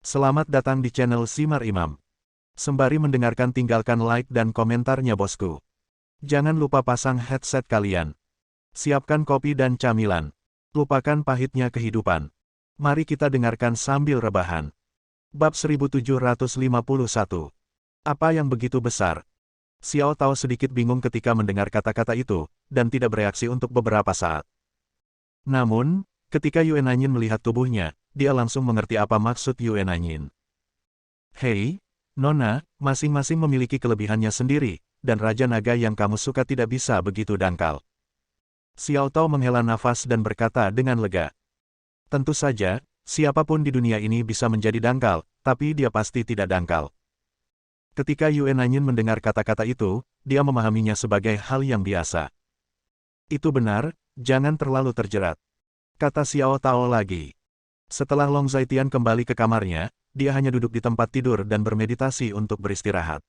Selamat datang di channel Simar Imam. Sembari mendengarkan tinggalkan like dan komentarnya bosku. Jangan lupa pasang headset kalian. Siapkan kopi dan camilan. Lupakan pahitnya kehidupan. Mari kita dengarkan sambil rebahan. Bab 1751. Apa yang begitu besar? Xiao Tao sedikit bingung ketika mendengar kata-kata itu, dan tidak bereaksi untuk beberapa saat. Namun, ketika Yue Nanyin melihat tubuhnya, dia langsung mengerti apa maksud Yue Nanyin. Hei, Nona, masing-masing memiliki kelebihannya sendiri, dan Raja Naga yang kamu suka tidak bisa begitu dangkal. Xiao Tao menghela nafas dan berkata dengan lega. Tentu saja, siapapun di dunia ini bisa menjadi dangkal, tapi dia pasti tidak dangkal. Ketika Yue Nanyin mendengar kata-kata itu, dia memahaminya sebagai hal yang biasa. Itu benar, jangan terlalu terjerat. Kata Xiao Tao lagi. Setelah Long Zaitian kembali ke kamarnya, dia hanya duduk di tempat tidur dan bermeditasi untuk beristirahat.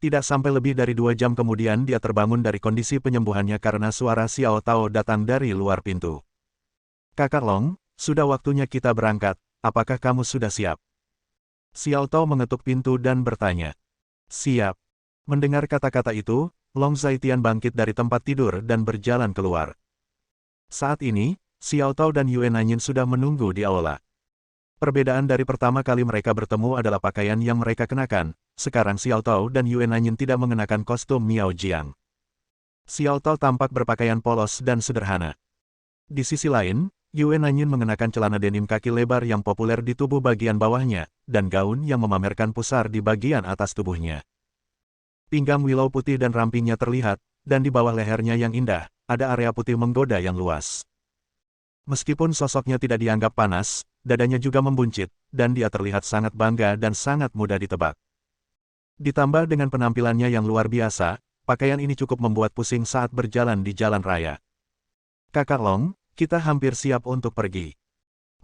Tidak sampai lebih dari 2 jam kemudian dia terbangun dari kondisi penyembuhannya karena suara Xiao Tao datang dari luar pintu. Kakak Long, sudah waktunya kita berangkat, apakah kamu sudah siap? Xiao Tao mengetuk pintu dan bertanya. Siap. Mendengar kata-kata itu, Long Zaitian bangkit dari tempat tidur dan berjalan keluar. Saat ini, Xiao Tao dan Yue Nanyin sudah menunggu di aula. Perbedaan dari pertama kali mereka bertemu adalah pakaian yang mereka kenakan. Sekarang Xiao Tao dan Yue Nanyin tidak mengenakan kostum Miao Jiang. Xiao Tao tampak berpakaian polos dan sederhana. Di sisi lain, Yue Nanyin mengenakan celana denim kaki lebar yang populer di tubuh bagian bawahnya, dan gaun yang memamerkan pusar di bagian atas tubuhnya. Pinggang Willow putih dan rampingnya terlihat, dan di bawah lehernya yang indah, ada area putih menggoda yang luas. Meskipun sosoknya tidak dianggap panas, dadanya juga membuncit, dan dia terlihat sangat bangga dan sangat mudah ditebak. Ditambah dengan penampilannya yang luar biasa, pakaian ini cukup membuat pusing saat berjalan di jalan raya. Kakak Long, kita hampir siap untuk pergi.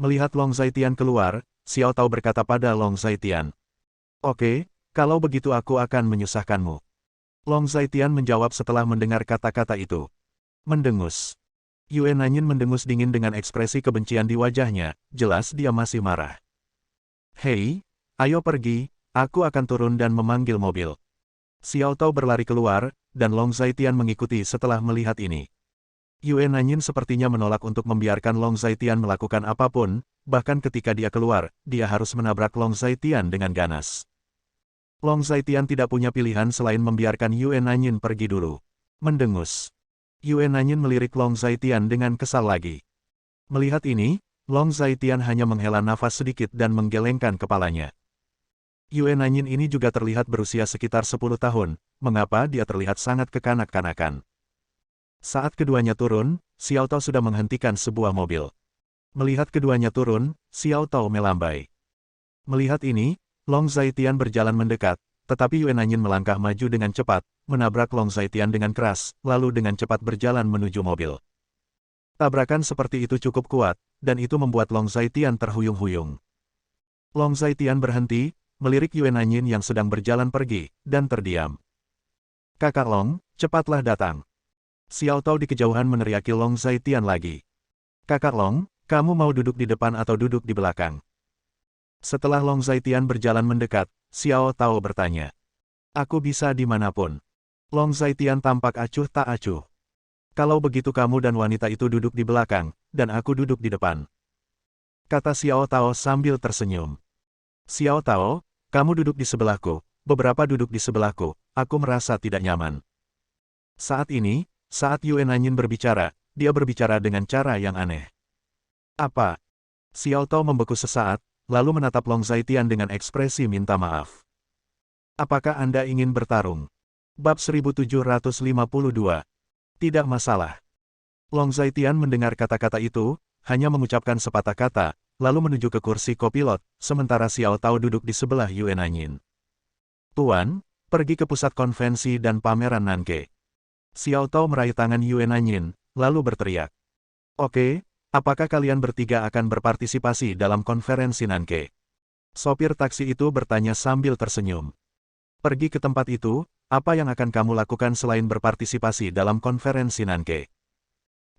Melihat Long Zaitian keluar, Xiao Tao berkata pada Long Zaitian. Oke, kalau begitu aku akan menyusahkanmu. Long Zaitian menjawab setelah mendengar kata-kata itu. Mendengus. Yue Nanyin mendengus dingin dengan ekspresi kebencian di wajahnya, jelas dia masih marah. Hei, ayo pergi, aku akan turun dan memanggil mobil. Xiao Tao berlari keluar, dan Long Zaitian mengikuti setelah melihat ini. Yue Nanyin sepertinya menolak untuk membiarkan Long Zaitian melakukan apapun, bahkan ketika dia keluar, dia harus menabrak Long Zaitian dengan ganas. Long Zaitian tidak punya pilihan selain membiarkan Yue Nanyin pergi dulu. Mendengus. Yue Nanyin melirik Long Zaitian dengan kesal lagi. Melihat ini, Long Zaitian hanya menghela nafas sedikit dan menggelengkan kepalanya. Yue Nanyin ini juga terlihat berusia sekitar 10 tahun, mengapa dia terlihat sangat kekanak-kanakan. Saat keduanya turun, Xiao Tao sudah menghentikan sebuah mobil. Melihat keduanya turun, Xiao Tao melambai. Melihat ini, Long Zaitian berjalan mendekat, tetapi Yue Nanyin melangkah maju dengan cepat, menabrak Long Zaitian dengan keras, lalu dengan cepat berjalan menuju mobil. Tabrakan seperti itu cukup kuat, dan itu membuat Long Zaitian terhuyung-huyung. Long Zaitian berhenti, melirik Yue Nanyin yang sedang berjalan pergi, dan terdiam. Kakak Long, cepatlah datang. Xiao Tao di kejauhan meneriaki Long Zaitian lagi. Kakak Long, kamu mau duduk di depan atau duduk di belakang? Setelah Long Zaitian berjalan mendekat, Xiao Tao bertanya. Aku bisa dimanapun. Long Zaitian tampak acuh tak acuh. Kalau begitu kamu dan wanita itu duduk di belakang, dan aku duduk di depan. Kata Xiao Tao sambil tersenyum. Xiao Tao, kamu duduk di sebelahku, beberapa duduk di sebelahku, aku merasa tidak nyaman. Saat ini, saat Yue Nanyin berbicara, dia berbicara dengan cara yang aneh. Apa? Xiao Tao membeku sesaat, lalu menatap Long Zaitian dengan ekspresi minta maaf. Apakah Anda ingin bertarung? Bab 1752. Tidak masalah. Long Zaitian mendengar kata-kata itu, hanya mengucapkan sepatah kata, lalu menuju ke kursi kopilot, sementara Xiao Tao duduk di sebelah Yue Nanyin. Tuan, pergi ke pusat konvensi dan pameran Nanke. Xiao Tao meraih tangan Yue Nanyin, lalu berteriak. Oke, apakah kalian bertiga akan berpartisipasi dalam konferensi Nanke? Sopir taksi itu bertanya sambil tersenyum. Pergi ke tempat itu, apa yang akan kamu lakukan selain berpartisipasi dalam konferensi Nanke?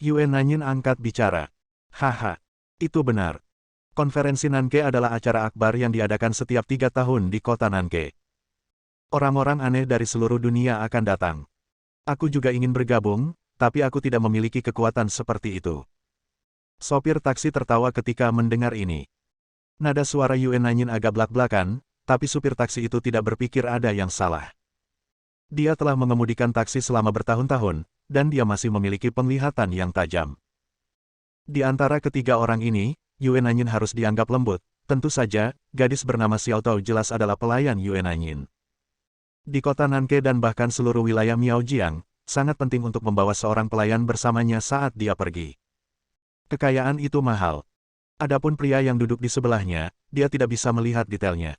Yue Nanyin angkat bicara. Haha, itu benar. Konferensi Nanke adalah acara akbar yang diadakan setiap 3 tahun di kota Nanke. Orang-orang aneh dari seluruh dunia akan datang. Aku juga ingin bergabung, tapi aku tidak memiliki kekuatan seperti itu. Sopir taksi tertawa ketika mendengar ini. Nada suara Yue Nanyin agak blak-blakan, tapi supir taksi itu tidak berpikir ada yang salah. Dia telah mengemudikan taksi selama bertahun-tahun, dan dia masih memiliki penglihatan yang tajam. Di antara ketiga orang ini, Yue Nanyin harus dianggap lembut. Tentu saja, gadis bernama Xiao Tao jelas adalah pelayan Yue Nanyin. Di kota Nanke dan bahkan seluruh wilayah Miaojiang, sangat penting untuk membawa seorang pelayan bersamanya saat dia pergi. Kekayaan itu mahal. Adapun pria yang duduk di sebelahnya, dia tidak bisa melihat detailnya.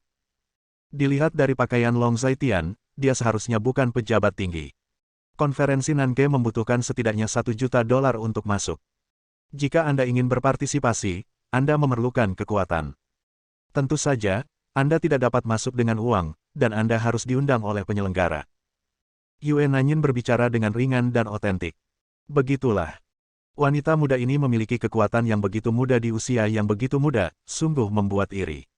Dilihat dari pakaian Long Zaitian, dia seharusnya bukan pejabat tinggi. Konferensi Nanke membutuhkan setidaknya $1 juta untuk masuk. Jika Anda ingin berpartisipasi, Anda memerlukan kekuatan. Tentu saja, Anda tidak dapat masuk dengan uang, dan Anda harus diundang oleh penyelenggara. Yue Nanyin berbicara dengan ringan dan otentik. Begitulah. Wanita muda ini memiliki kekuatan yang begitu muda di usia yang begitu muda, sungguh membuat iri.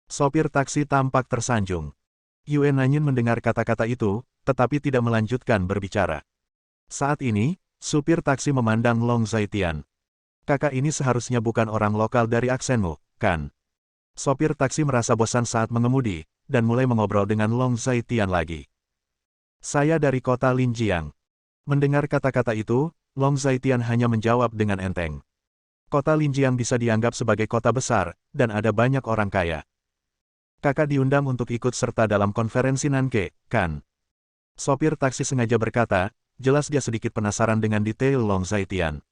Sopir taksi tampak tersanjung. Yue Nanyin mendengar kata-kata itu, tetapi tidak melanjutkan berbicara. Saat ini, supir taksi memandang Long Zaitian. Kakak ini seharusnya bukan orang lokal dari aksenmu, kan? Sopir taksi merasa bosan saat mengemudi, dan mulai mengobrol dengan Long Zaitian lagi. Saya dari kota Linjiang. Mendengar kata-kata itu, Long Zaitian hanya menjawab dengan enteng. Kota Linjiang bisa dianggap sebagai kota besar, dan ada banyak orang kaya. Kakak diundang untuk ikut serta dalam konferensi Nanke, kan? Sopir taksi sengaja berkata, jelas dia sedikit penasaran dengan detail Long Zaitian.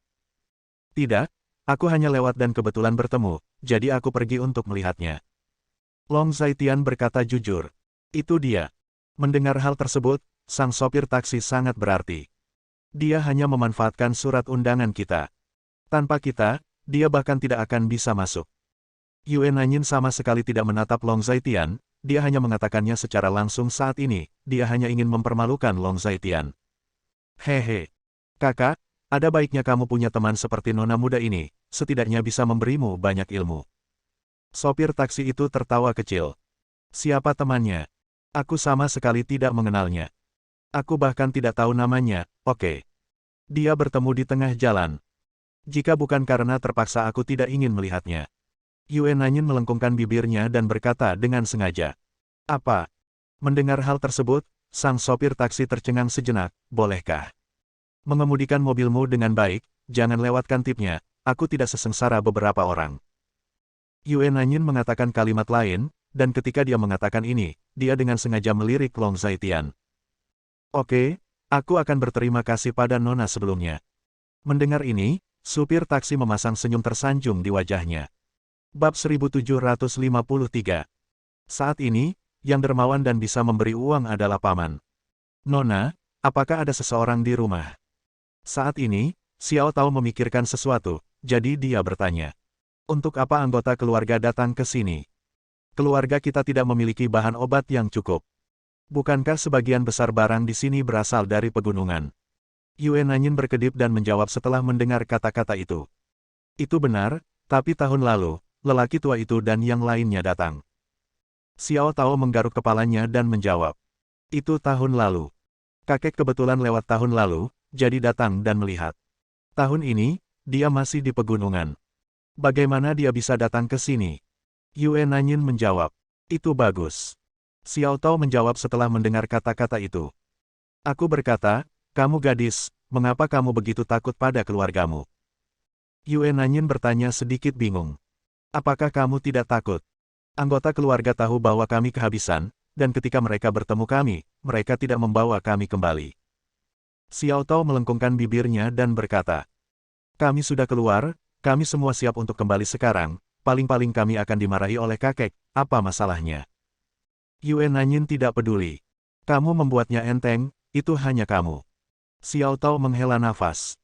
Tidak, aku hanya lewat dan kebetulan bertemu, jadi aku pergi untuk melihatnya. Long Zaitian berkata jujur. Itu dia. Mendengar hal tersebut, sang sopir taksi sangat berarti. Dia hanya memanfaatkan surat undangan kita. Tanpa kita, dia bahkan tidak akan bisa masuk. Yue Nanyin sama sekali tidak menatap Long Zaitian, dia hanya mengatakannya secara langsung saat ini, dia hanya ingin mempermalukan Long Zaitian. Hehe. Kakak, ada baiknya kamu punya teman seperti nona muda ini, setidaknya bisa memberimu banyak ilmu. Sopir taksi itu tertawa kecil. Siapa temannya? Aku sama sekali tidak mengenalnya. Aku bahkan tidak tahu namanya, oke. Dia bertemu di tengah jalan. Jika bukan karena terpaksa aku tidak ingin melihatnya. Yue Nanyin melengkungkan bibirnya dan berkata dengan sengaja. Apa? Mendengar hal tersebut, sang sopir taksi tercengang sejenak, bolehkah? Mengemudikan mobilmu dengan baik, jangan lewatkan tipnya, aku tidak sesengsara beberapa orang. Yue Nanyin mengatakan kalimat lain, dan ketika dia mengatakan ini, dia dengan sengaja melirik Long Zaitian. Oke, aku akan berterima kasih pada nona sebelumnya. Mendengar ini, supir taksi memasang senyum tersanjung di wajahnya. Bab 1753. Saat ini, yang dermawan dan bisa memberi uang adalah paman. Nona, apakah ada seseorang di rumah? Saat ini, Xiao Tao memikirkan sesuatu, jadi dia bertanya. Untuk apa anggota keluarga datang ke sini? Keluarga kita tidak memiliki bahan obat yang cukup. Bukankah sebagian besar barang di sini berasal dari pegunungan? Yue Nanyin berkedip dan menjawab setelah mendengar kata-kata itu. Itu benar, tapi tahun lalu, lelaki tua itu dan yang lainnya datang. Xiao Tao menggaruk kepalanya dan menjawab. Itu tahun lalu. Kakek kebetulan lewat tahun lalu, jadi datang dan melihat. Tahun ini, dia masih di pegunungan. Bagaimana dia bisa datang ke sini? Yue Nanyin menjawab. Itu bagus. Xiao Tao menjawab setelah mendengar kata-kata itu. Aku berkata, kamu gadis, mengapa kamu begitu takut pada keluargamu? Yue Nanyin bertanya sedikit bingung. Apakah kamu tidak takut? Anggota keluarga tahu bahwa kami kehabisan, dan ketika mereka bertemu kami, mereka tidak membawa kami kembali. Xiao Tao melengkungkan bibirnya dan berkata, kami sudah keluar, kami semua siap untuk kembali sekarang, paling-paling kami akan dimarahi oleh kakek, apa masalahnya? Yue Nanyin tidak peduli. Kamu membuatnya enteng, itu hanya kamu. Xiao Tao menghela nafas.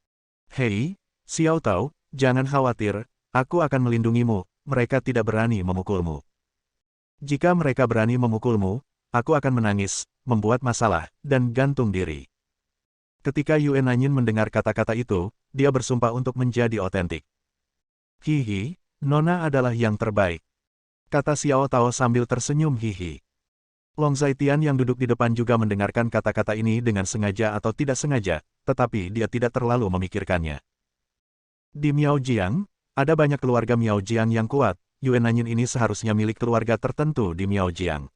Hei, Xiao Tao, jangan khawatir, aku akan melindungimu, mereka tidak berani memukulmu. Jika mereka berani memukulmu, aku akan menangis, membuat masalah, dan gantung diri. Ketika Yue Nanyin mendengar kata-kata itu, dia bersumpah untuk menjadi otentik. Hihi, Nona adalah yang terbaik, kata Xiao Tao sambil tersenyum hihi. Long Zaitian yang duduk di depan juga mendengarkan kata-kata ini dengan sengaja atau tidak sengaja, tetapi dia tidak terlalu memikirkannya. Di Miaojiang, ada banyak keluarga Miaojiang yang kuat. Yue Nanyin ini seharusnya milik keluarga tertentu di Miaojiang.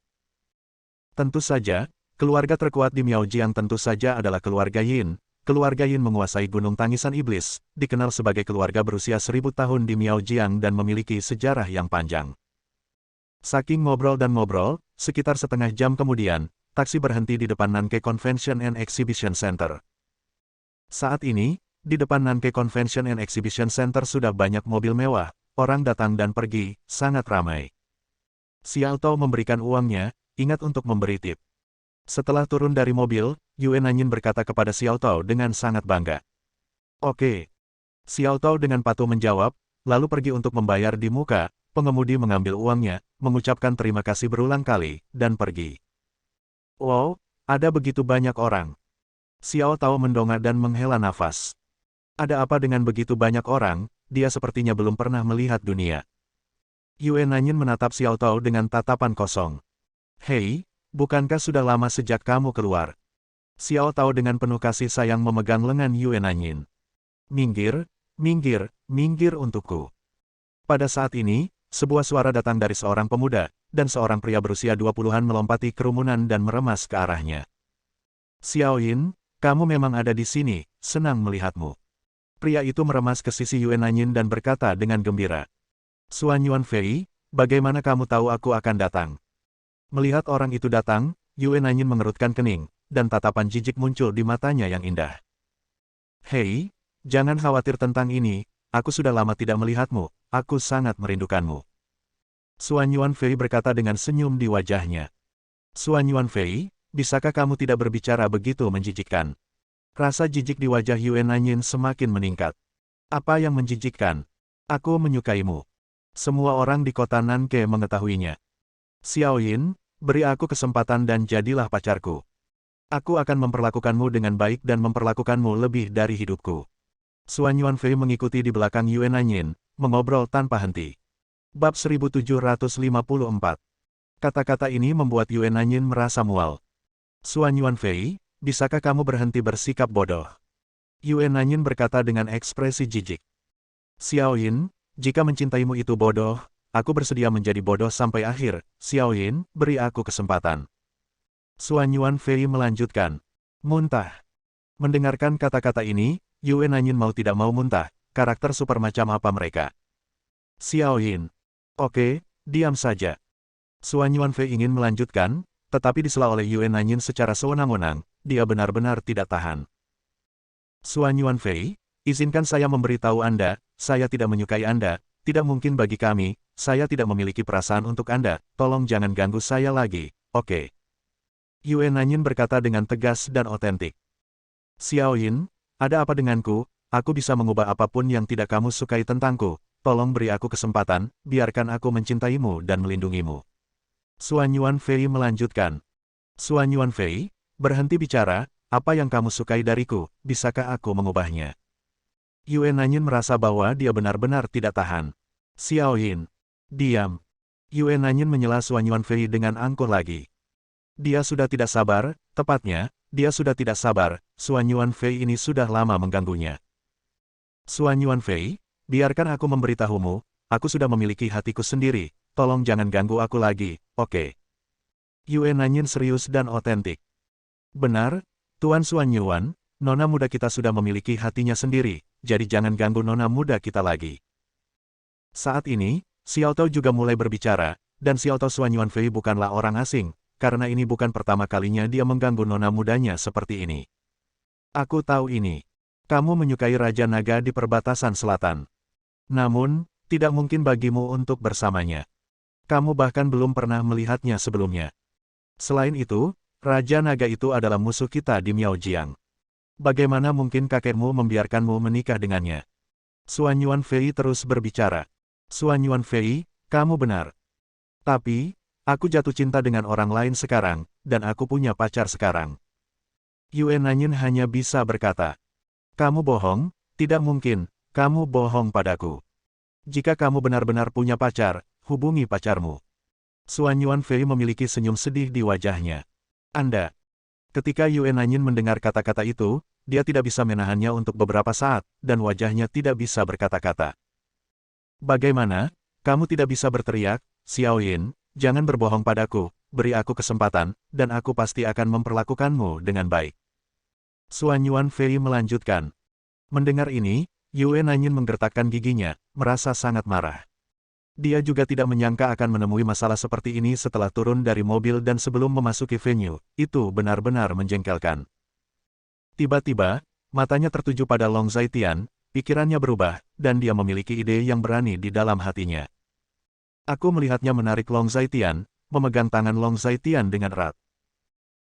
Tentu saja, keluarga terkuat di Miaojiang tentu saja adalah keluarga Yin. Keluarga Yin menguasai Gunung Tangisan Iblis, dikenal sebagai keluarga berusia 1000 tahun di Miaojiang dan memiliki sejarah yang panjang. Saking ngobrol dan ngobrol, sekitar setengah jam kemudian, taksi berhenti di depan Nanke Convention and Exhibition Center. Saat ini, di depan Nanke Convention and Exhibition Center sudah banyak mobil mewah, orang datang dan pergi, sangat ramai. Xiao Tao memberikan uangnya, ingat untuk memberi tip. Setelah turun dari mobil, Yue Nanyin berkata kepada Xiao Tao dengan sangat bangga. Oke. Xiao Tao dengan patuh menjawab, lalu pergi untuk membayar di muka. Pengemudi mengambil uangnya, mengucapkan terima kasih berulang kali, dan pergi. Wow, ada begitu banyak orang. Xiao Tao mendongak dan menghela nafas. Ada apa dengan begitu banyak orang, dia sepertinya belum pernah melihat dunia. Yue Nanyin menatap Xiao Tao dengan tatapan kosong. Hei, bukankah sudah lama sejak kamu keluar? Xiao Tao dengan penuh kasih sayang memegang lengan Yue Nanyin. Minggir, minggir, minggir untukku. Pada saat ini, sebuah suara datang dari seorang pemuda, dan seorang pria berusia 20-an melompati kerumunan dan meremas ke arahnya. Xiao Yin, kamu memang ada di sini, senang melihatmu. Pria itu meremas ke sisi Yue Nanyin dan berkata dengan gembira. Xuan Yuanfei, bagaimana kamu tahu aku akan datang? Melihat orang itu datang, Yue Nanyin mengerutkan kening, dan tatapan jijik muncul di matanya yang indah. Hei, jangan khawatir tentang ini, aku sudah lama tidak melihatmu. Aku sangat merindukanmu. Xuan Yuanfei berkata dengan senyum di wajahnya. Xuan Yuanfei, bisakah kamu tidak berbicara begitu menjijikkan? Rasa jijik di wajah Yue Nanyin semakin meningkat. Apa yang menjijikkan? Aku menyukaimu. Semua orang di kota Nanke mengetahuinya. Xiao Yin, beri aku kesempatan dan jadilah pacarku. Aku akan memperlakukanmu dengan baik dan memperlakukanmu lebih dari hidupku. Xuan Yuanfei mengikuti di belakang Yue Nanyin, mengobrol tanpa henti. Bab 1754. Kata-kata ini membuat Yue Nanyin merasa mual. Xuan Yuanfei, bisakah kamu berhenti bersikap bodoh? Yue Nanyin berkata dengan ekspresi jijik. Xiao Yin, jika mencintaimu itu bodoh, aku bersedia menjadi bodoh sampai akhir. Xiao Yin, beri aku kesempatan. Xuan Yuanfei melanjutkan. Muntah. Mendengarkan kata-kata ini, Yue Nanyin mau tidak mau muntah. Karakter super macam apa mereka? Xiao Yin. Oke, diam saja. Xuan Yuanfei ingin melanjutkan, tetapi disela oleh Yue Nanyin secara sewenang-wenang, dia benar-benar tidak tahan. Xuan Yuanfei, izinkan saya memberitahu Anda, saya tidak menyukai Anda, tidak mungkin bagi kami, saya tidak memiliki perasaan untuk Anda, tolong jangan ganggu saya lagi, oke? Yue Nanyin berkata dengan tegas dan otentik. Xiao Yin, ada apa denganku? Aku bisa mengubah apapun yang tidak kamu sukai tentangku. Tolong beri aku kesempatan, biarkan aku mencintaimu dan melindungimu. Xuan Yuanfei melanjutkan. Xuan Yuanfei, berhenti bicara, apa yang kamu sukai dariku, bisakah aku mengubahnya? Yue Nanyin merasa bahwa dia benar-benar tidak tahan. Xiao Yin, diam. Yue Nanyin menyela Xuan Yuanfei dengan angkuh lagi. Dia sudah tidak sabar, tepatnya, dia sudah tidak sabar, Xuan Yuanfei ini sudah lama mengganggunya. Xuan Yuanfei, biarkan aku memberitahumu, aku sudah memiliki hatiku sendiri, tolong jangan ganggu aku lagi, oke? Yue Nanyin serius dan otentik. Benar, Tuan Xuan Yuan, nona muda kita sudah memiliki hatinya sendiri, jadi jangan ganggu nona muda kita lagi. Saat ini, Xiao Tao juga mulai berbicara, dan Xiao Tao Xuan Yuanfei bukanlah orang asing, karena ini bukan pertama kalinya dia mengganggu nona mudanya seperti ini. Aku tahu ini. Kamu menyukai Raja Naga di perbatasan selatan. Namun, tidak mungkin bagimu untuk bersamanya. Kamu bahkan belum pernah melihatnya sebelumnya. Selain itu, Raja Naga itu adalah musuh kita di Miaojiang. Bagaimana mungkin kakekmu membiarkanmu menikah dengannya? Xuan Yuanfei terus berbicara. Xuan Yuanfei, kamu benar. Tapi, aku jatuh cinta dengan orang lain sekarang, dan aku punya pacar sekarang. Yue Nanyin hanya bisa berkata. Kamu bohong, tidak mungkin, kamu bohong padaku. Jika kamu benar-benar punya pacar, hubungi pacarmu. Suan Yuanfei memiliki senyum sedih di wajahnya. Anda. Ketika Yue Nanyin mendengar kata-kata itu, dia tidak bisa menahannya untuk beberapa saat, dan wajahnya tidak bisa berkata-kata. Bagaimana? Kamu tidak bisa berteriak, Xiao Yin, jangan berbohong padaku, beri aku kesempatan, dan aku pasti akan memperlakukanmu dengan baik. Suan Yuanfei melanjutkan. Mendengar ini, Yue Nanyin menggertakkan giginya, merasa sangat marah. Dia juga tidak menyangka akan menemui masalah seperti ini setelah turun dari mobil dan sebelum memasuki venue, itu benar-benar menjengkelkan. Tiba-tiba, matanya tertuju pada Long Zaitian, pikirannya berubah, dan dia memiliki ide yang berani di dalam hatinya. Aku melihatnya menarik Long Zaitian, memegang tangan Long Zaitian dengan erat.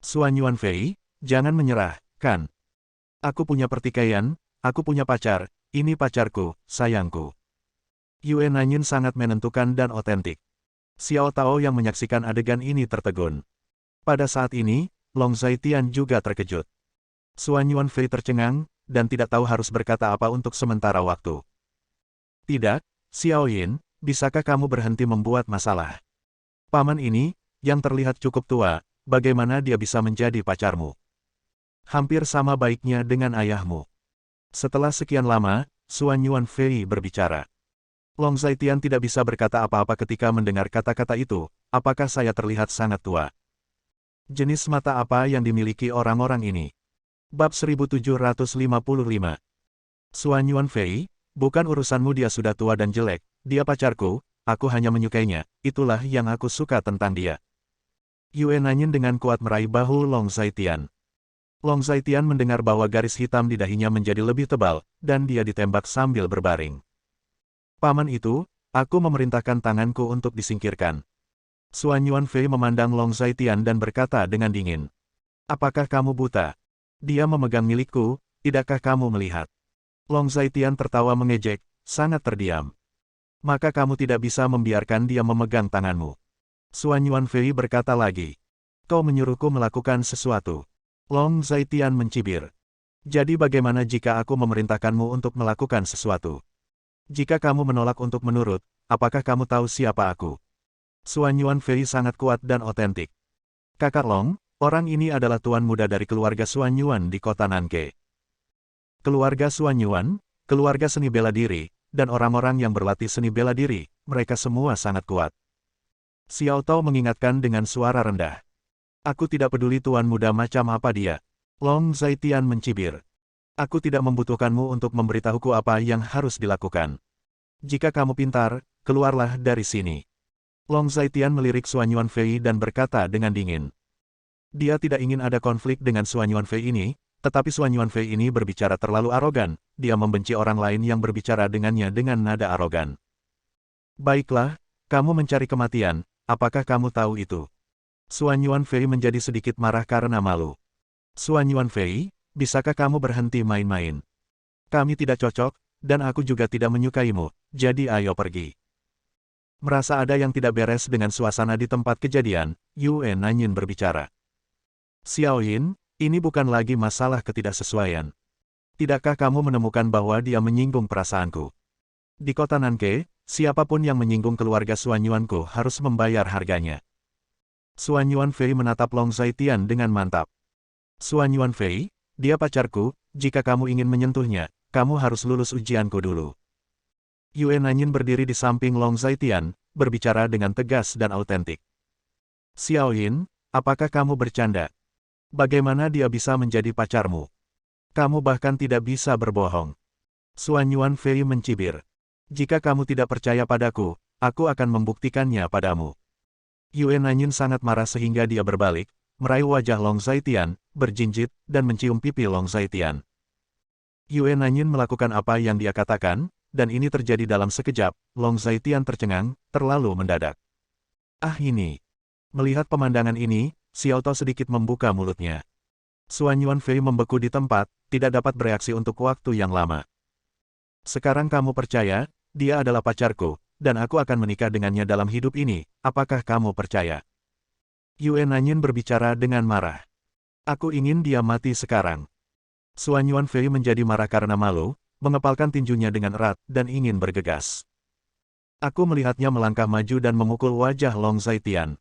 Suan Yuanfei, jangan menyerah, kan? Aku punya pertikaian, aku punya pacar, ini pacarku, sayangku. Yue Nanyin sangat menentukan dan otentik. Xiao Tao yang menyaksikan adegan ini tertegun. Pada saat ini, Long Zaitian juga terkejut. Suan Yuanfei tercengang, dan tidak tahu harus berkata apa untuk sementara waktu. Tidak, Xiao Yin, bisakah kamu berhenti membuat masalah? Paman ini, yang terlihat cukup tua, bagaimana dia bisa menjadi pacarmu? Hampir sama baiknya dengan ayahmu. Setelah sekian lama, Suan Yuanfei berbicara. Long Zaitian tidak bisa berkata apa-apa ketika mendengar kata-kata itu, apakah saya terlihat sangat tua? Jenis mata apa yang dimiliki orang-orang ini? Bab 1755. Suan Yuanfei, bukan urusanmu dia sudah tua dan jelek, dia pacarku, aku hanya menyukainya, itulah yang aku suka tentang dia. Yue Nanyin dengan kuat meraih bahu Long Zaitian. Long Zaitian mendengar bahwa garis hitam di dahinya menjadi lebih tebal, dan dia ditembak sambil berbaring. Paman itu, aku memerintahkan tanganku untuk disingkirkan. Suan Yuanfei memandang Long Zaitian dan berkata dengan dingin. Apakah kamu buta? Dia memegang milikku, tidakkah kamu melihat? Long Zaitian tertawa mengejek, sangat terdiam. Maka kamu tidak bisa membiarkan dia memegang tanganmu. Suan Yuanfei berkata lagi. Kau menyuruhku melakukan sesuatu. Long Zaitian mencibir. Jadi bagaimana jika aku memerintahkanmu untuk melakukan sesuatu? Jika kamu menolak untuk menurut, apakah kamu tahu siapa aku? Suan Yuanfei sangat kuat dan otentik. Kakak Long, orang ini adalah tuan muda dari keluarga Suan Yuan di kota Nanke. Keluarga Suan Yuan, keluarga seni bela diri, dan orang-orang yang berlatih seni bela diri, mereka semua sangat kuat. Xiao Tao mengingatkan dengan suara rendah. Aku tidak peduli tuan muda macam apa dia. Long Zaitian mencibir. Aku tidak membutuhkanmu untuk memberitahuku apa yang harus dilakukan. Jika kamu pintar, keluarlah dari sini. Long Zaitian melirik Suan Yuanfei dan berkata dengan dingin. Dia tidak ingin ada konflik dengan Suan Yuanfei ini, tetapi Suan Yuanfei ini berbicara terlalu arogan, dia membenci orang lain yang berbicara dengannya dengan nada arogan. Baiklah, kamu mencari kematian, apakah kamu tahu itu? Suan Yuanfei menjadi sedikit marah karena malu. Suan Yuanfei, bisakah kamu berhenti main-main? Kami tidak cocok, dan aku juga tidak menyukaimu, jadi ayo pergi. Merasa ada yang tidak beres dengan suasana di tempat kejadian, Yue Nanyin berbicara. Xiao Yin, ini bukan lagi masalah ketidaksesuaian. Tidakkah kamu menemukan bahwa dia menyinggung perasaanku? Di kota Nanke, siapapun yang menyinggung keluarga Suan Yuanku harus membayar harganya. Suan Yuanfei menatap Long Zaitian dengan mantap. Suan Yuanfei, dia pacarku, jika kamu ingin menyentuhnya, kamu harus lulus ujianku dulu. Yue Nanyin berdiri di samping Long Zaitian, berbicara dengan tegas dan autentik. Xiao Yin, apakah kamu bercanda? Bagaimana dia bisa menjadi pacarmu? Kamu bahkan tidak bisa berbohong. Suan Yuanfei mencibir. Jika kamu tidak percaya padaku, aku akan membuktikannya padamu. Yue Nanyin sangat marah sehingga dia berbalik, meraih wajah Long Zaitian, berjinjit, dan mencium pipi Long Zaitian. Yue Nanyin melakukan apa yang dia katakan, dan ini terjadi dalam sekejap. Long Zaitian tercengang, terlalu mendadak. Ah ini. Melihat pemandangan ini, Xiao Tao sedikit membuka mulutnya. Suan Yuanfei membeku di tempat, tidak dapat bereaksi untuk waktu yang lama. Sekarang kamu percaya, dia adalah pacarku, dan aku akan menikah dengannya dalam hidup ini, apakah kamu percaya? Yue Nanyin berbicara dengan marah. Aku ingin dia mati sekarang. Suan Yuanfei menjadi marah karena malu, mengepalkan tinjunya dengan erat, dan ingin bergegas. Aku melihatnya melangkah maju dan memukul wajah Long Zhaitian.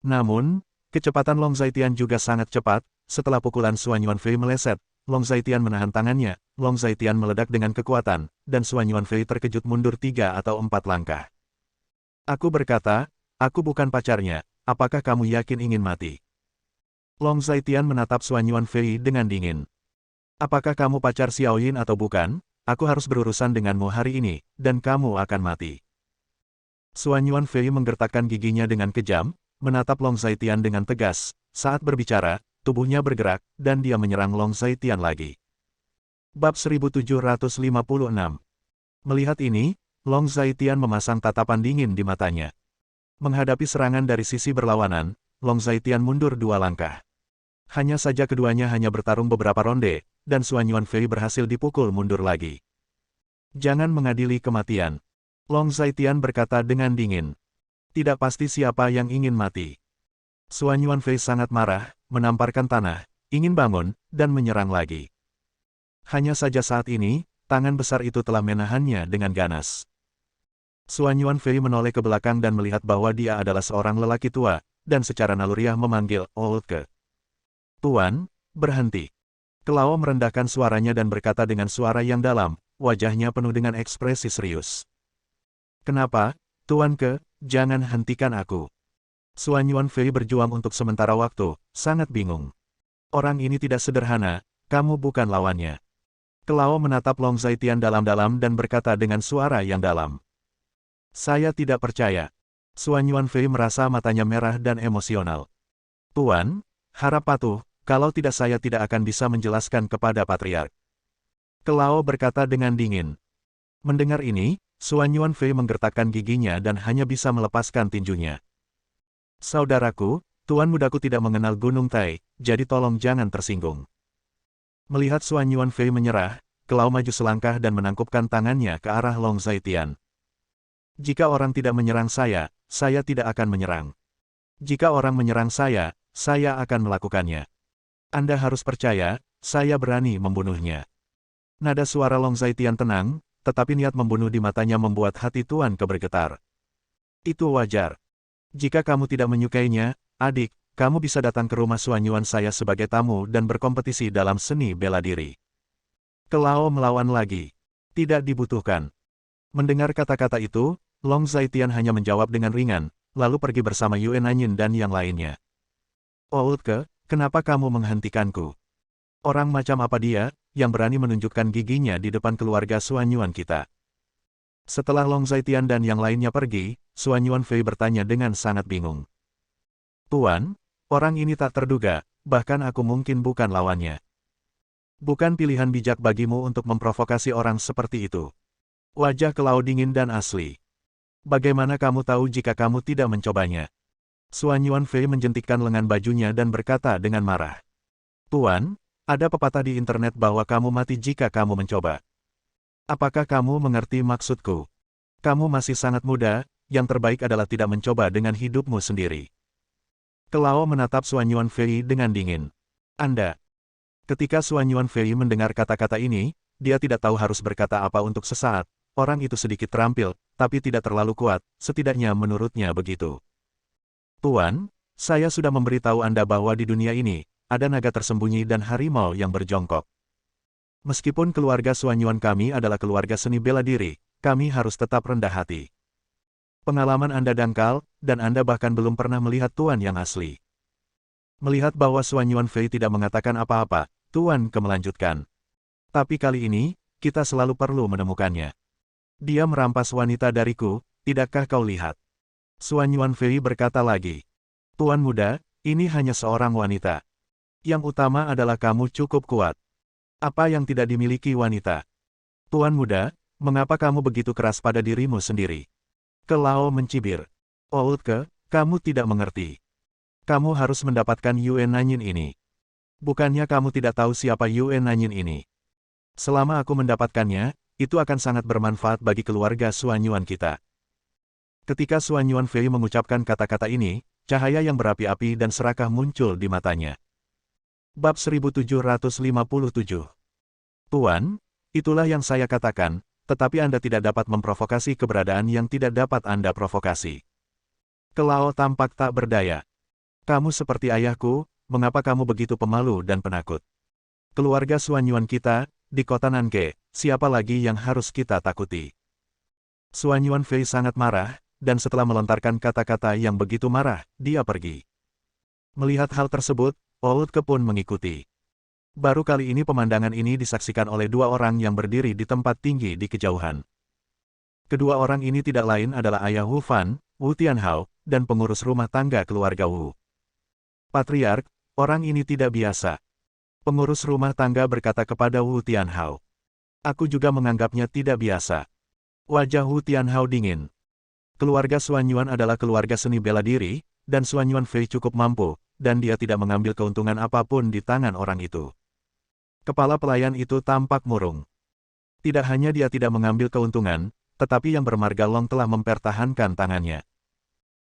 Namun, kecepatan Long Zhaitian juga sangat cepat. Setelah pukulan Xuan Yuanfei meleset, Long Zhaitian menahan tangannya. Long Zhaitian meledak dengan kekuatan, dan Xuan Yuanfei terkejut mundur 3 atau 4 langkah. Aku berkata, aku bukan pacarnya, apakah kamu yakin ingin mati? Long Zhaitian menatap Xuan Yuanfei dengan dingin. Apakah kamu pacar Xiao Yin atau bukan? Aku harus berurusan denganmu hari ini, dan kamu akan mati. Xuan Yuanfei menggertakkan giginya dengan kejam, menatap Long Zhaitian dengan tegas. Saat berbicara, tubuhnya bergerak, dan dia menyerang Long Zhaitian lagi. Bab 1756. Melihat ini, Long Zhaitian memasang tatapan dingin di matanya. Menghadapi serangan dari sisi berlawanan, Long Zhaitian mundur 2 langkah. Hanya saja keduanya hanya bertarung beberapa ronde, dan Xuan Yuanfei berhasil dipukul mundur lagi. Jangan mengadili kematian. Long Zhaitian berkata dengan dingin. Tidak pasti siapa yang ingin mati. Xuan Yuanfei sangat marah, menamparkan tanah, ingin bangun, dan menyerang lagi. Hanya saja saat ini, tangan besar itu telah menahannya dengan ganas. Xuan Yuanfei menoleh ke belakang dan melihat bahwa dia adalah seorang lelaki tua, dan secara naluriah memanggil Old Ke. Tuan, berhenti. Kelao merendahkan suaranya dan berkata dengan suara yang dalam, wajahnya penuh dengan ekspresi serius. Kenapa, Tuan Ke, jangan hentikan aku. Xuan Yuanfei berjuang untuk sementara waktu, sangat bingung. Orang ini tidak sederhana, kamu bukan lawannya. Kelao menatap Long Zhaitian dalam-dalam dan berkata dengan suara yang dalam. Saya tidak percaya. Xuan Yuanfei merasa matanya merah dan emosional. Tuan, harap patuh. Kalau tidak saya tidak akan bisa menjelaskan kepada Patriark. Kelao berkata dengan dingin. Mendengar ini, Xuan Yuanfei menggertakkan giginya dan hanya bisa melepaskan tinjunya. Saudaraku, Tuan mudaku tidak mengenal Gunung Tai, jadi tolong jangan tersinggung. Melihat Xuan Yuanfei menyerah, Kelao maju selangkah dan menangkupkan tangannya ke arah Long Zhaitian. Jika orang tidak menyerang saya tidak akan menyerang. Jika orang menyerang saya akan melakukannya. Anda harus percaya, saya berani membunuhnya. Nada suara Long Zhaitian tenang, tetapi niat membunuh di matanya membuat hati Tuan Ke bergetar. Itu wajar. Jika kamu tidak menyukainya, adik, kamu bisa datang ke rumah Xuan Yuan saya sebagai tamu dan berkompetisi dalam seni bela diri. Kelao melawan lagi. Tidak dibutuhkan. Mendengar kata-kata itu, Long Zhaitian hanya menjawab dengan ringan, lalu pergi bersama Yue Nanyin dan yang lainnya. Old Ke, kenapa kamu menghentikanku? Orang macam apa dia, yang berani menunjukkan giginya di depan keluarga Xuan Yuan kita? Setelah Long Zhaitian dan yang lainnya pergi, Xuan Yuanfei bertanya dengan sangat bingung. Tuan, orang ini tak terduga, bahkan aku mungkin bukan lawannya. Bukan pilihan bijak bagimu untuk memprovokasi orang seperti itu. Wajah Kelao dingin dan asli. Bagaimana kamu tahu jika kamu tidak mencobanya? Xuan Yuanfei menjentikkan lengan bajunya dan berkata dengan marah. Tuan, ada pepatah di internet bahwa kamu mati jika kamu mencoba. Apakah kamu mengerti maksudku? Kamu masih sangat muda, yang terbaik adalah tidak mencoba dengan hidupmu sendiri. Kelao menatap Xuan Yuanfei dengan dingin. Anda. Ketika Xuan Yuanfei mendengar kata-kata ini, dia tidak tahu harus berkata apa untuk sesaat. Orang itu sedikit terampil, tapi tidak terlalu kuat, setidaknya menurutnya begitu. Tuan, saya sudah memberitahu Anda bahwa di dunia ini, ada naga tersembunyi dan harimau yang berjongkok. Meskipun keluarga Xuan Yuan kami adalah keluarga seni bela diri, kami harus tetap rendah hati. Pengalaman Anda dangkal, dan Anda bahkan belum pernah melihat Tuan yang asli. Melihat bahwa Xuan Yuanfei tidak mengatakan apa-apa, Tuan Ke melanjutkan. Tapi kali ini, kita selalu perlu menemukannya. Dia merampas wanita dariku, tidakkah kau lihat? Xuan Yuanfei berkata lagi. Tuan muda, ini hanya seorang wanita. Yang utama adalah kamu cukup kuat. Apa yang tidak dimiliki wanita? Tuan muda, mengapa kamu begitu keras pada dirimu sendiri? Kelao mencibir. Old Ke, kamu tidak mengerti. Kamu harus mendapatkan Yue Nanyin ini. Bukannya kamu tidak tahu siapa Yue Nanyin ini? Selama aku mendapatkannya, itu akan sangat bermanfaat bagi keluarga Xuan Yuan kita. Ketika Xuan Yuanfei mengucapkan kata-kata ini, cahaya yang berapi-api dan serakah muncul di matanya. Bab 1757. Tuan, itulah yang saya katakan, tetapi Anda tidak dapat memprovokasi keberadaan yang tidak dapat Anda provokasi. Kelao tampak tak berdaya. Kamu seperti ayahku, mengapa kamu begitu pemalu dan penakut? Keluarga Suanyuan kita, di kota Nanke, siapa lagi yang harus kita takuti? Suanyuan Fei sangat marah, dan setelah melontarkan kata-kata yang begitu marah, dia pergi. Melihat hal tersebut, Old Ke pun mengikuti. Baru kali ini pemandangan ini disaksikan oleh dua orang yang berdiri di tempat tinggi di kejauhan. Kedua orang ini tidak lain adalah ayah Wu Fan, Wu Tianhao, dan pengurus rumah tangga keluarga Wu. Patriark, orang ini tidak biasa. Pengurus rumah tangga berkata kepada Wu Tianhao. Aku juga menganggapnya tidak biasa. Wajah Wu Tianhao dingin. Keluarga Suanyuan adalah keluarga seni bela diri, dan Suanyuan Fei cukup mampu, dan dia tidak mengambil keuntungan apapun di tangan orang itu. Kepala pelayan itu tampak murung. Tidak hanya dia tidak mengambil keuntungan, tetapi yang bermarga Long telah mempertahankan tangannya.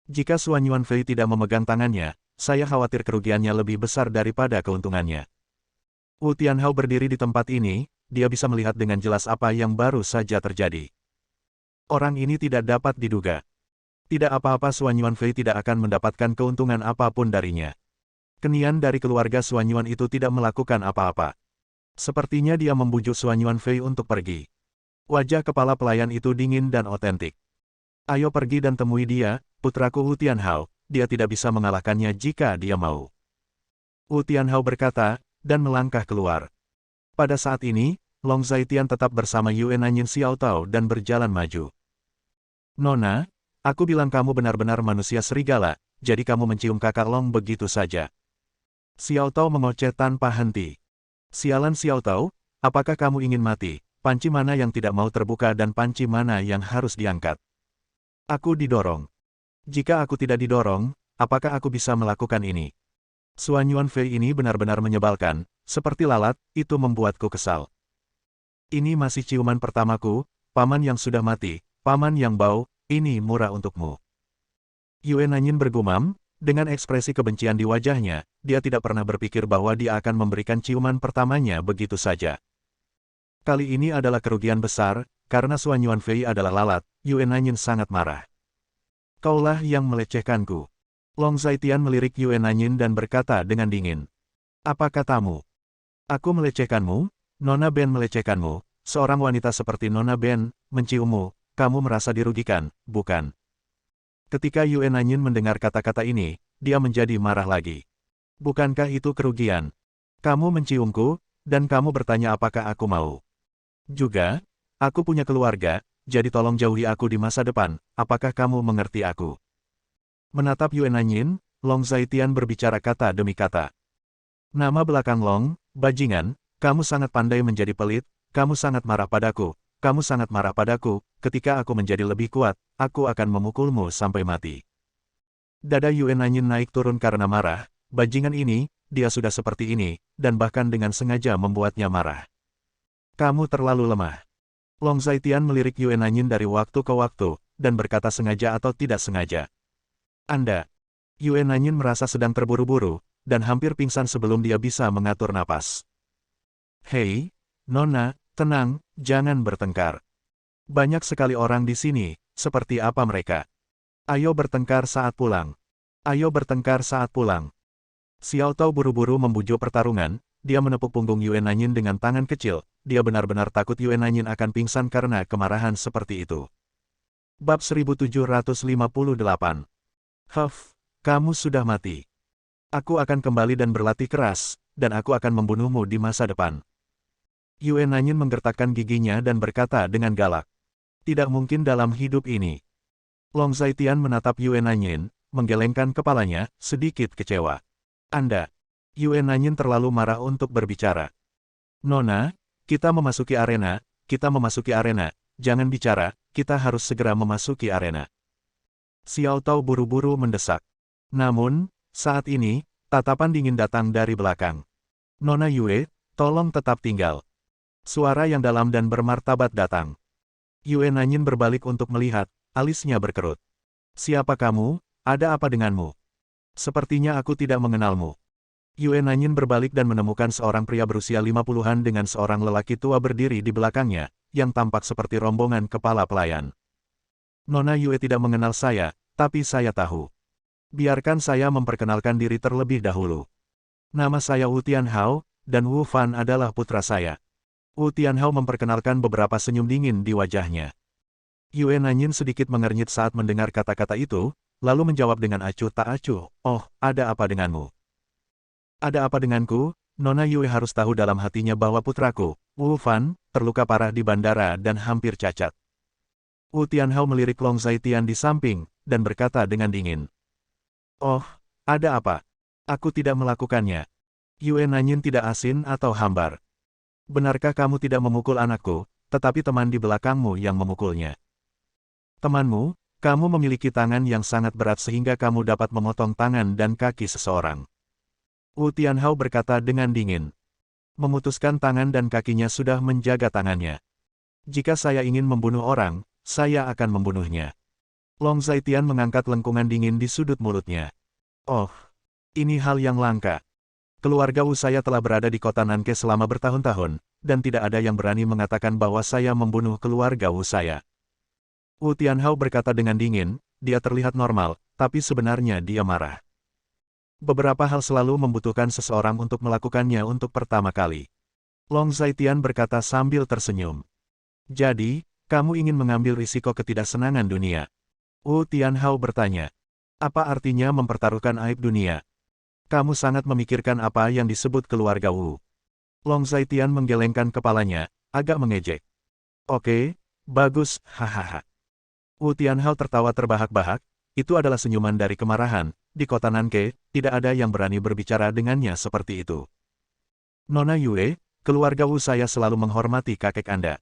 Jika Suanyuan Fei tidak memegang tangannya, saya khawatir kerugiannya lebih besar daripada keuntungannya. Wu Tianhao berdiri di tempat ini, dia bisa melihat dengan jelas apa yang baru saja terjadi. Orang ini tidak dapat diduga. Tidak apa-apa Suanyuan Fei tidak akan mendapatkan keuntungan apapun darinya. Kenian dari keluarga Suanyuan itu tidak melakukan apa-apa. Sepertinya dia membujuk Suanyuan Fei untuk pergi. Wajah kepala pelayan itu dingin dan otentik. Ayo pergi dan temui dia, putraku Wu Tianhao, dia tidak bisa mengalahkannya jika dia mau. Wu Tianhao berkata, dan melangkah keluar. Pada saat ini, Long Zaitian tetap bersama Yue Nanyin Xiao Tao dan berjalan maju. Nona, aku bilang kamu benar-benar manusia serigala, jadi kamu mencium kakak Long begitu saja. Xiao Tao mengoceh tanpa henti. Sialan Xiao Tao, apakah kamu ingin mati? Panci mana yang tidak mau terbuka dan panci mana yang harus diangkat? Aku didorong. Jika aku tidak didorong, apakah aku bisa melakukan ini? Suanyuan Fei ini benar-benar menyebalkan, seperti lalat, itu membuatku kesal. Ini masih ciuman pertamaku, paman yang sudah mati, paman yang bau, ini murah untukmu. Yue Nanyin bergumam, dengan ekspresi kebencian di wajahnya, dia tidak pernah berpikir bahwa dia akan memberikan ciuman pertamanya begitu saja. Kali ini adalah kerugian besar, karena Suanyuan Fei adalah lalat, Yue Nanyin sangat marah. Kaulah yang melecehkanku. Long Zaitian melirik Yue Nanyin dan berkata dengan dingin. Apa katamu? Aku melecehkanmu? Nona Ben melecehkanmu? Seorang wanita seperti Nona Ben, menciummu, kamu merasa dirugikan, bukan? Ketika Yue Nanyin mendengar kata-kata ini, dia menjadi marah lagi. Bukankah itu kerugian? Kamu menciumku, dan kamu bertanya apakah aku mau. Juga, aku punya keluarga, jadi tolong jauhi aku di masa depan, apakah kamu mengerti aku? Menatap Yue Nanyin, Long Zaitian berbicara kata demi kata. Nama belakang Long, bajingan, kamu sangat pandai menjadi pelit, kamu sangat marah padaku, kamu sangat marah padaku, ketika aku menjadi lebih kuat, aku akan memukulmu sampai mati. Dada Yue Nanyin naik turun karena marah, bajingan ini, dia sudah seperti ini, dan bahkan dengan sengaja membuatnya marah. Kamu terlalu lemah. Long Zaitian melirik Yue Nanyin dari waktu ke waktu, dan berkata sengaja atau tidak sengaja. Anda. Yue Nanyin merasa sedang terburu-buru, dan hampir pingsan sebelum dia bisa mengatur napas. Hei, Nona, tenang, jangan bertengkar. Banyak sekali orang di sini, seperti apa mereka? Ayo bertengkar saat pulang. Ayo bertengkar saat pulang. Xiao Tao buru-buru membujuk pertarungan, dia menepuk punggung Yue Nanyin dengan tangan kecil, dia benar-benar takut Yue Nanyin akan pingsan karena kemarahan seperti itu. Bab 1758. Huff, kamu sudah mati. Aku akan kembali dan berlatih keras, dan aku akan membunuhmu di masa depan. Yue Nanyin menggertakkan giginya dan berkata dengan galak. Tidak mungkin dalam hidup ini. Long Zaitian menatap Yue Nanyin, menggelengkan kepalanya, sedikit kecewa. Anda. Yue Nanyin terlalu marah untuk berbicara. Nona, kita memasuki arena, jangan bicara, kita harus segera memasuki arena. Xiao Tao buru-buru mendesak. Namun, saat ini, tatapan dingin datang dari belakang. Nona Yue, tolong tetap tinggal. Suara yang dalam dan bermartabat datang. Yue Nanyin berbalik untuk melihat, alisnya berkerut. Siapa kamu? Ada apa denganmu? Sepertinya aku tidak mengenalmu. Yue Nanyin berbalik dan menemukan seorang pria berusia 50-an dengan seorang lelaki tua berdiri di belakangnya. yang tampak seperti rombongan kepala pelayan. Nona Yue tidak mengenal saya, tapi saya tahu. Biarkan saya memperkenalkan diri terlebih dahulu. Nama saya Wu Tianhao, dan Wu Fan adalah putra saya. Wu Tianhao memperkenalkan beberapa senyum dingin di wajahnya. Yue Nanyin sedikit mengernyit saat mendengar kata-kata itu, lalu menjawab dengan acuh tak acuh, "Oh, ada apa denganmu?" "Ada apa denganku?" Nona Yue harus tahu dalam hatinya bahwa putraku, Wu Fan, terluka parah di bandara dan hampir cacat. Wu Tianhao melirik Long Zaitian di samping, dan berkata dengan dingin, "Oh, ada apa? Aku tidak melakukannya." Yue Nanyin tidak asin atau hambar. "Benarkah kamu tidak memukul anakku, tetapi teman di belakangmu yang memukulnya?" "Temanmu? Kamu memiliki tangan yang sangat berat sehingga kamu dapat memotong tangan dan kaki seseorang." Wu Tianhao berkata dengan dingin. "Memutuskan tangan dan kakinya sudah menjaga tangannya. Jika saya ingin membunuh orang, saya akan membunuhnya." Long Zaitian mengangkat lengkungan dingin di sudut mulutnya. "Oh, ini hal yang langka. Keluarga Wu saya telah berada di kota Nanke selama bertahun-tahun, dan tidak ada yang berani mengatakan bahwa saya membunuh keluarga Wu saya." Wu Tianhao berkata dengan dingin, dia terlihat normal, tapi sebenarnya dia marah. Beberapa hal selalu membutuhkan seseorang untuk melakukannya untuk pertama kali. Long Zaitian berkata sambil tersenyum. "Jadi, kamu ingin mengambil risiko ketidaksenangan dunia?" Wu Tianhao bertanya. "Apa artinya mempertaruhkan aib dunia? Kamu sangat memikirkan apa yang disebut keluarga Wu." Long Zaitian menggelengkan kepalanya, agak mengejek. "Oke, bagus, hahaha." Wu Tianhao tertawa terbahak-bahak, itu adalah senyuman dari kemarahan. Di kota Nanke, tidak ada yang berani berbicara dengannya seperti itu. "Nona Yue, keluarga Wu saya selalu menghormati kakek Anda.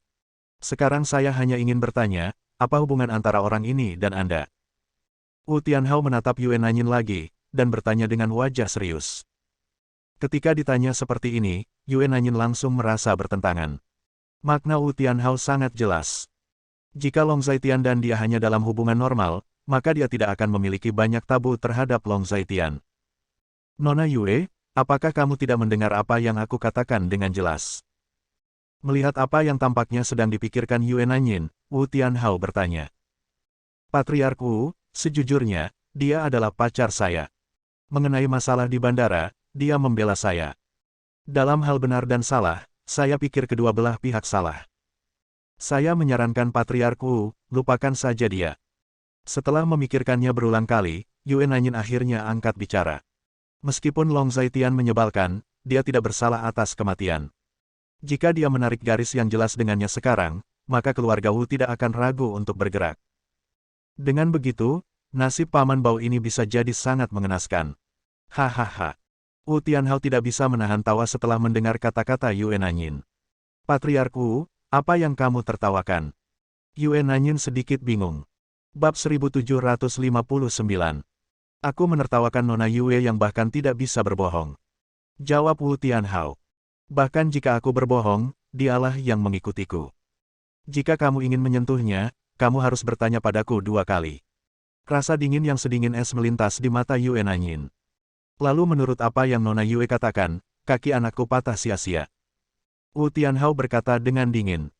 Sekarang saya hanya ingin bertanya, apa hubungan antara orang ini dan Anda?" Wu Tianhao menatap Yue Nanyin lagi, dan bertanya dengan wajah serius. Ketika ditanya seperti ini, Yue Nanyin langsung merasa bertentangan. Makna Wu Tianhao sangat jelas. Jika Long Zaitian dan dia hanya dalam hubungan normal, maka dia tidak akan memiliki banyak tabu terhadap Long Zaitian. "Nona Yue, apakah kamu tidak mendengar apa yang aku katakan dengan jelas?" Melihat apa yang tampaknya sedang dipikirkan Yue Nanyin, Wu Tianhao bertanya. "Patriark Wu, sejujurnya, dia adalah pacar saya. Mengenai masalah di bandara, dia membela saya. Dalam hal benar dan salah, saya pikir kedua belah pihak salah. Saya menyarankan Patriark Wu, lupakan saja dia." Setelah memikirkannya berulang kali, Yue Nanyin akhirnya angkat bicara. Meskipun Long Zaitian menyebalkan, dia tidak bersalah atas kematian. Jika dia menarik garis yang jelas dengannya sekarang, maka keluarga Wu tidak akan ragu untuk bergerak. Dengan begitu, nasib Paman Bao ini bisa jadi sangat mengenaskan. Hahaha. Wu Tianhao tidak bisa menahan tawa setelah mendengar kata-kata Yue Nanyin. "Patriark Wu, apa yang kamu tertawakan?" Yue Nanyin sedikit bingung. Bab 1759. "Aku menertawakan Nona Yue yang bahkan tidak bisa berbohong." Jawab Wu Tianhao. "Bahkan jika aku berbohong, dialah yang mengikutiku. Jika kamu ingin menyentuhnya, kamu harus bertanya padaku 2 kali." Rasa dingin yang sedingin es melintas di mata Yue Nanyin. "Lalu menurut apa yang Nona Yue katakan, kaki anakku patah sia-sia." Wu Tianhao berkata dengan dingin.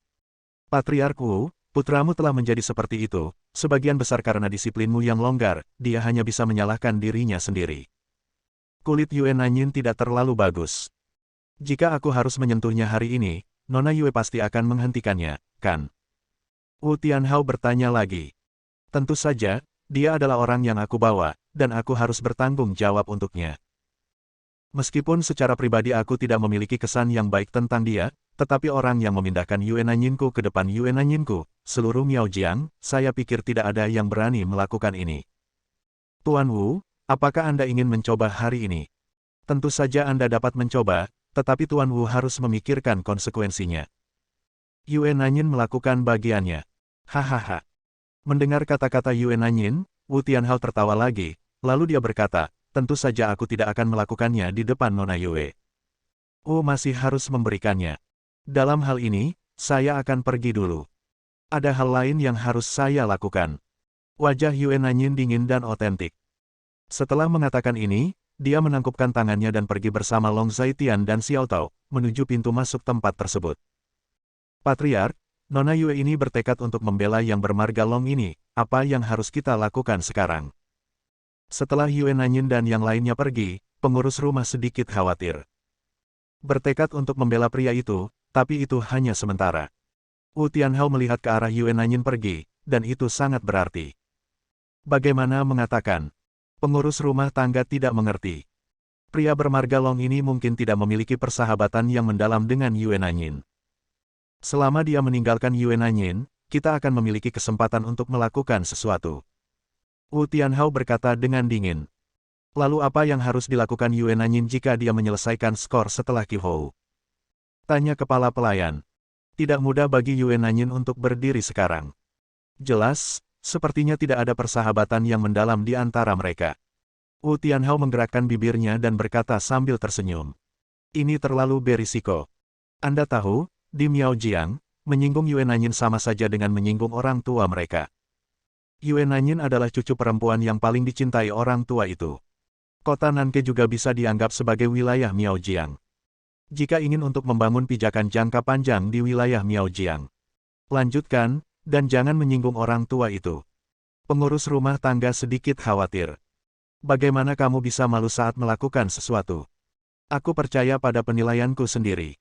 "Patriark Wu, putramu telah menjadi seperti itu, sebagian besar karena disiplinmu yang longgar, dia hanya bisa menyalahkan dirinya sendiri." Kulit Yue Nanyin tidak terlalu bagus. "Jika aku harus menyentuhnya hari ini, Nona Yue pasti akan menghentikannya, kan?" Wu Tianhao bertanya lagi. "Tentu saja, dia adalah orang yang aku bawa, dan aku harus bertanggung jawab untuknya. Meskipun secara pribadi aku tidak memiliki kesan yang baik tentang dia, tetapi orang yang memindahkan Yue Nanyinku ke depan Yue Nanyinku, seluruh Miaojiang, saya pikir tidak ada yang berani melakukan ini. Tuan Wu, apakah Anda ingin mencoba hari ini?" "Tentu saja Anda dapat mencoba, tetapi Tuan Wu harus memikirkan konsekuensinya." Yue Nanyin melakukan bagiannya. Hahaha. Mendengar kata-kata Yue Nanyin, Wu Tianhao tertawa lagi, lalu dia berkata, "Tentu saja aku tidak akan melakukannya di depan Nona Yue. Wu masih harus memberikannya. Dalam hal ini, saya akan pergi dulu. Ada hal lain yang harus saya lakukan." Wajah Yue Nanyin dingin dan otentik. Setelah mengatakan ini, dia menangkupkan tangannya dan pergi bersama Long Zaitian dan Xiao Tao, menuju pintu masuk tempat tersebut. "Patriark, Nona Yue ini bertekad untuk membela yang bermarga Long ini, apa yang harus kita lakukan sekarang? Setelah Yue Nanyin dan yang lainnya pergi, pengurus rumah sedikit khawatir. Bertekad untuk membela pria itu, tapi itu hanya sementara. Wu Tianhao melihat ke arah Yue Nanyin pergi, dan itu sangat berarti. Bagaimana mengatakan? Pengurus rumah tangga tidak mengerti. Pria bermarga Long ini mungkin tidak memiliki persahabatan yang mendalam dengan Yue Nanyin. Selama dia meninggalkan Yue Nanyin, kita akan memiliki kesempatan untuk melakukan sesuatu. Wu Tianhao berkata dengan dingin. Lalu apa yang harus dilakukan Yue Nanyin jika dia menyelesaikan skor setelah Qi Hou? Tanya kepala pelayan. Tidak mudah bagi Yue Nanyin untuk berdiri sekarang. Jelas, sepertinya tidak ada persahabatan yang mendalam di antara mereka. Wu Tianhao menggerakkan bibirnya dan berkata sambil tersenyum. Ini terlalu berisiko. Anda tahu, di Miaojiang, menyinggung Yue Nanyin sama saja dengan menyinggung orang tua mereka. Yue Nanyin adalah cucu perempuan yang paling dicintai orang tua itu. Kota Nanke juga bisa dianggap sebagai wilayah Miaojiang. Jika ingin untuk membangun pijakan jangka panjang di wilayah Miaojiang, lanjutkan, dan jangan menyinggung orang tua itu. Pengurus rumah tangga sedikit khawatir. Bagaimana kamu bisa malu saat melakukan sesuatu? Aku percaya pada penilaianku sendiri.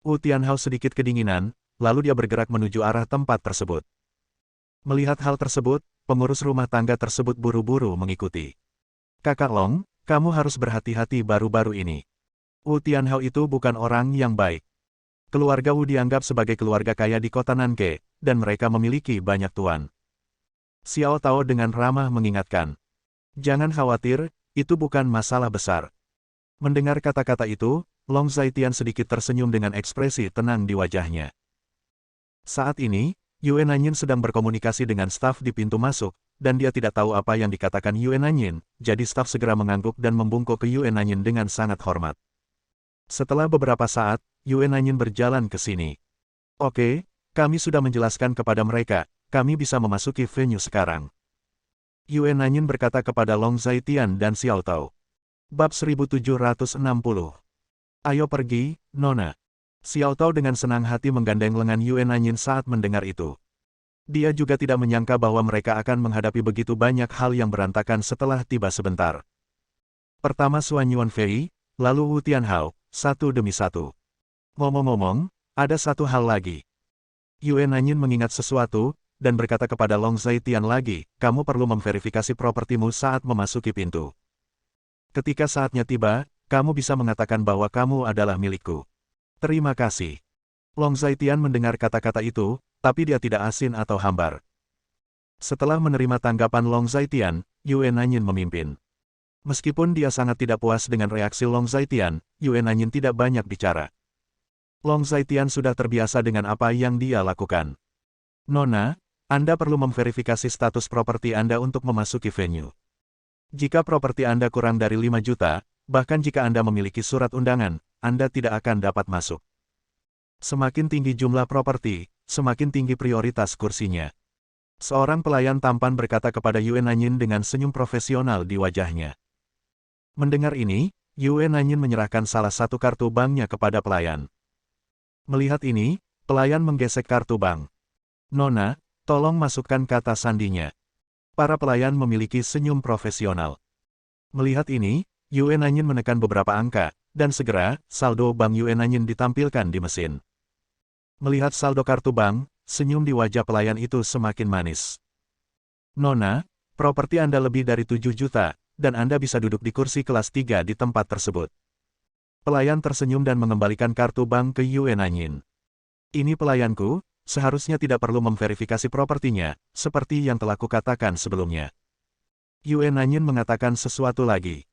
Wu Tianhao sedikit kedinginan, lalu dia bergerak menuju arah tempat tersebut. Melihat hal tersebut, pengurus rumah tangga tersebut buru-buru mengikuti. Kakak Long, kamu harus berhati-hati baru-baru ini. Wu Tianhao itu bukan orang yang baik. Keluarga Wu dianggap sebagai keluarga kaya di kota Nanke, dan mereka memiliki banyak tuan. Xiao Tao dengan ramah mengingatkan. Jangan khawatir, itu bukan masalah besar. Mendengar kata-kata itu, Long Zaitian sedikit tersenyum dengan ekspresi tenang di wajahnya. Saat ini, Yue Nanyin sedang berkomunikasi dengan staf di pintu masuk, dan dia tidak tahu apa yang dikatakan Yue Nanyin, jadi staf segera mengangguk dan membungkuk ke Yue Nanyin dengan sangat hormat. Setelah beberapa saat, Yue Nanyin berjalan ke sini. Oke, kami sudah menjelaskan kepada mereka, kami bisa memasuki venue sekarang. Yue Nanyin berkata kepada Long Zaitian dan Xiao Tao. Bab 1760. Ayo pergi, Nona. Xiao Tao dengan senang hati menggandeng lengan Yue Nanyin saat mendengar itu. Dia juga tidak menyangka bahwa mereka akan menghadapi begitu banyak hal yang berantakan setelah tiba sebentar. Pertama Xuan Yuanfei, lalu Wu Tianhao, satu demi satu. Ngomong-ngomong, ada satu hal lagi. Yue Nanyin mengingat sesuatu, dan berkata kepada Long Zaitian lagi, kamu perlu memverifikasi propertimu saat memasuki pintu. Ketika saatnya tiba, kamu bisa mengatakan bahwa kamu adalah milikku. Terima kasih. Long Zaitian mendengar kata-kata itu, tapi dia tidak asin atau hambar. Setelah menerima tanggapan Long Zaitian, Yue Nanyin memimpin. Meskipun dia sangat tidak puas dengan reaksi Long Zaitian, Yue Nanyin tidak banyak bicara. Long Zaitian sudah terbiasa dengan apa yang dia lakukan. Nona, Anda perlu memverifikasi status properti Anda untuk memasuki venue. Jika properti Anda kurang dari 5 juta, bahkan jika Anda memiliki surat undangan, Anda tidak akan dapat masuk. Semakin tinggi jumlah properti, semakin tinggi prioritas kursinya. Seorang pelayan tampan berkata kepada Yue Nanyin dengan senyum profesional di wajahnya. Mendengar ini, Yue Nanyin menyerahkan salah satu kartu banknya kepada pelayan. Melihat ini, pelayan menggesek kartu bank. Nona, tolong masukkan kata sandinya. Para pelayan memiliki senyum profesional. Melihat ini, Yue Nanyin menekan beberapa angka, dan segera, saldo bank Yue Nanyin ditampilkan di mesin. Melihat saldo kartu bank, senyum di wajah pelayan itu semakin manis. Nona, properti Anda lebih dari 7 juta, dan Anda bisa duduk di kursi kelas 3 di tempat tersebut. Pelayan tersenyum dan mengembalikan kartu bank ke Yue Nanyin. Ini pelayanku, seharusnya tidak perlu memverifikasi propertinya, seperti yang telah kukatakan sebelumnya. Yue Nanyin mengatakan sesuatu lagi.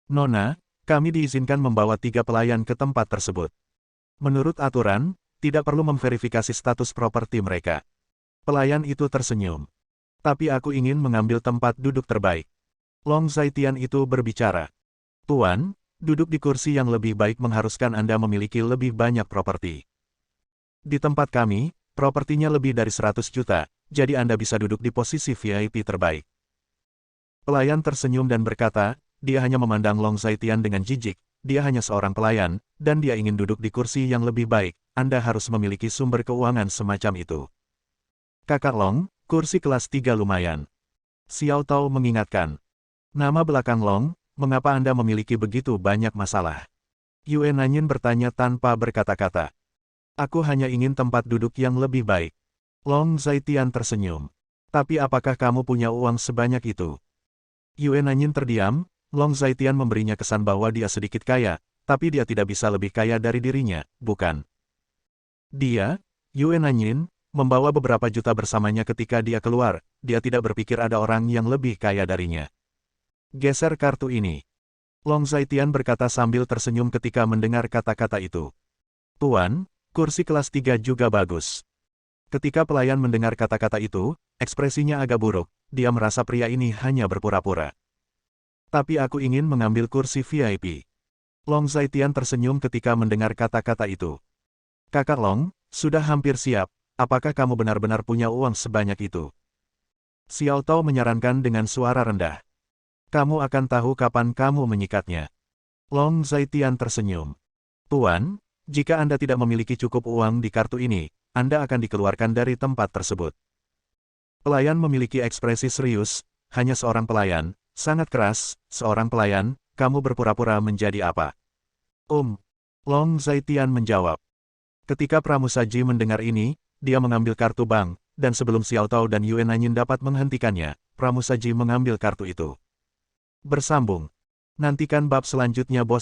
Nona, kami diizinkan membawa 3 pelayan ke tempat tersebut. Menurut aturan, tidak perlu memverifikasi status properti mereka. Pelayan itu tersenyum. Tapi aku ingin mengambil tempat duduk terbaik. Long Zaitian itu berbicara. Tuan, duduk di kursi yang lebih baik mengharuskan Anda memiliki lebih banyak properti. Di tempat kami, propertinya lebih dari 100 juta, jadi Anda bisa duduk di posisi VIP terbaik. Pelayan tersenyum dan berkata, dia hanya memandang Long Zaitian dengan jijik, dia hanya seorang pelayan, dan dia ingin duduk di kursi yang lebih baik, Anda harus memiliki sumber keuangan semacam itu. Kakak Long, kursi kelas 3 lumayan. Xiao Tao mengingatkan. Nama belakang Long, mengapa Anda memiliki begitu banyak masalah? Yue Nanyin bertanya tanpa berkata-kata. Aku hanya ingin tempat duduk yang lebih baik. Long Zaitian tersenyum. Tapi apakah kamu punya uang sebanyak itu? Yue Nanyin terdiam. Long Zaitian memberinya kesan bahwa dia sedikit kaya, tapi dia tidak bisa lebih kaya dari dirinya, bukan? Dia, Yue Nanyin, membawa beberapa juta bersamanya ketika dia keluar, dia tidak berpikir ada orang yang lebih kaya darinya. Geser kartu ini. Long Zaitian berkata sambil tersenyum ketika mendengar kata-kata itu. Tuan, kursi kelas 3 juga bagus. Ketika pelayan mendengar kata-kata itu, ekspresinya agak buruk, dia merasa pria ini hanya berpura-pura. Tapi aku ingin mengambil kursi VIP. Long Zaitian tersenyum ketika mendengar kata-kata itu. Kakak Long, sudah hampir siap, apakah kamu benar-benar punya uang sebanyak itu? Xiao Tao menyarankan dengan suara rendah. Kamu akan tahu kapan kamu menyikatnya. Long Zaitian tersenyum. Tuan, jika Anda tidak memiliki cukup uang di kartu ini, Anda akan dikeluarkan dari tempat tersebut. Pelayan memiliki ekspresi serius, hanya seorang pelayan, sangat keras, seorang pelayan, kamu berpura-pura menjadi apa? Long Zaitian menjawab. Ketika pramusaji mendengar ini, dia mengambil kartu bank, dan sebelum Xiao Tao dan Yue Nanyin dapat menghentikannya, pramusaji mengambil kartu itu. Bersambung. Nantikan bab selanjutnya, bos.